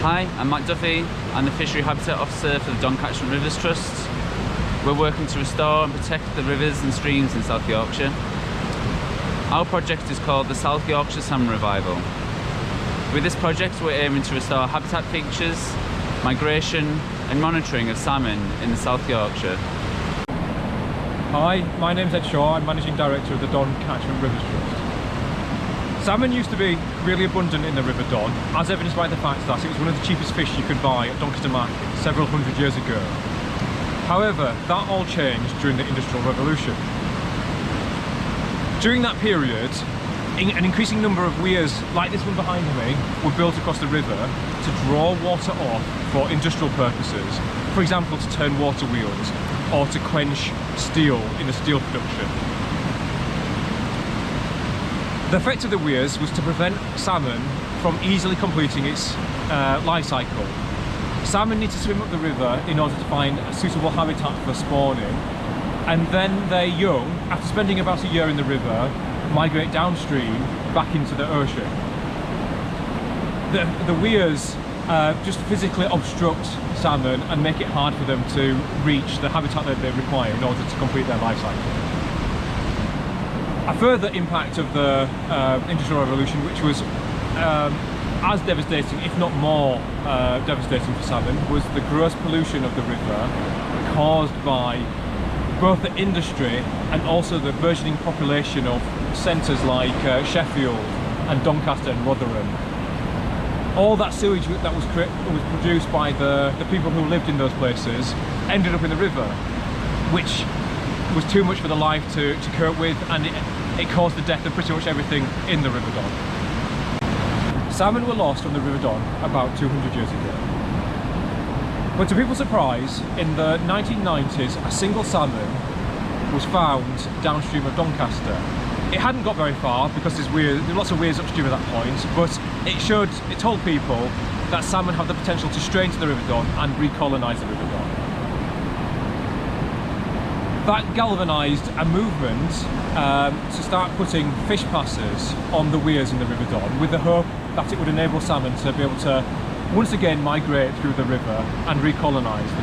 Hi, I'm Matt Duffy. I'm the Fishery Habitat Officer for the Don Catchment Rivers Trust. We're working to restore and protect the rivers and streams in South Yorkshire. Our project is called the South Yorkshire Salmon Revival. With this project, we're aiming to restore habitat features, migration and monitoring of salmon in South Yorkshire. Hi, my name's Ed Shaw. I'm Managing Director of the Don Catchment Rivers Trust. Salmon used to be really abundant in the River Don, as evidenced by the fact that it was one of the cheapest fish you could buy at Doncaster Market several hundred years ago. However, that all changed during the Industrial Revolution. During that period, an increasing number of weirs, like this one behind me, were built across the river to draw water off for industrial purposes. For example, to turn water wheels or to quench steel in the steel production. The effect of the weirs was to prevent salmon from easily completing its life cycle. Salmon need to swim up the river in order to find a suitable habitat for spawning, and then their young, after spending about a year in the river, migrate downstream back into the ocean. The weirs just physically obstruct salmon and make it hard for them to reach the habitat that they require in order to complete their life cycle. A further impact of the Industrial Revolution, which was as devastating, if not more devastating for salmon, was the gross pollution of the river caused by both the industry and also the burgeoning population of centres like Sheffield and Doncaster and Rotherham. All that sewage that was produced by the people who lived in those places ended up in the river, which was too much for the life to cope with, and it caused the death of pretty much everything in the River Don. Salmon were lost from the River Don about 200 years ago. But to people's surprise, in the 1990s, a single salmon was found downstream of Doncaster. It hadn't got very far because there were lots of weirs upstream at that point, but it told people that salmon have the potential to stray into the River Don and recolonise the River Don. That galvanised a movement to start putting fish passes on the weirs in the River Don, with the hope that it would enable salmon to be able to once again migrate through the river and recolonise the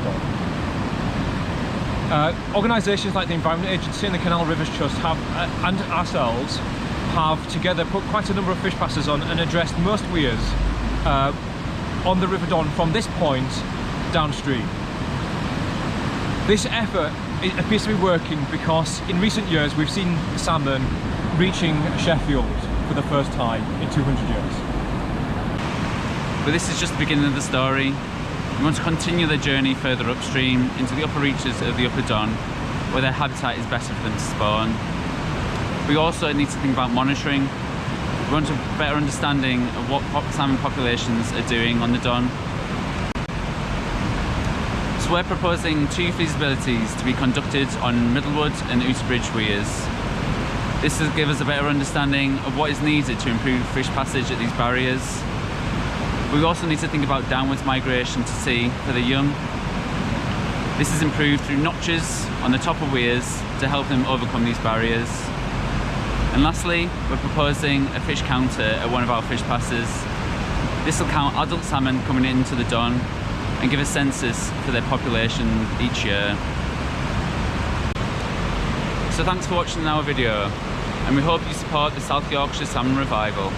Don. Organisations like the Environment Agency and the Canal Rivers Trust and ourselves have together put quite a number of fish passes on and addressed most weirs on the River Don from this point downstream. This effort, it appears to be working because in recent years we've seen the salmon reaching Sheffield for the first time in 200 years. But this is just the beginning of the story. We want to continue their journey further upstream into the upper reaches of the Upper Don, where their habitat is better for them to spawn. We also need to think about monitoring. We want a better understanding of what salmon populations are doing on the Don. So we're proposing two feasibilities to be conducted on Middlewood and Outerbridge weirs. This will give us a better understanding of what is needed to improve fish passage at these barriers. We also need to think about downwards migration to sea for the young. This is improved through notches on the top of weirs to help them overcome these barriers. And lastly, we're proposing a fish counter at one of our fish passes. This will count adult salmon coming into the Don and give a census for their population each year. So thanks for watching our video, and we hope you support the South Yorkshire Salmon Revival.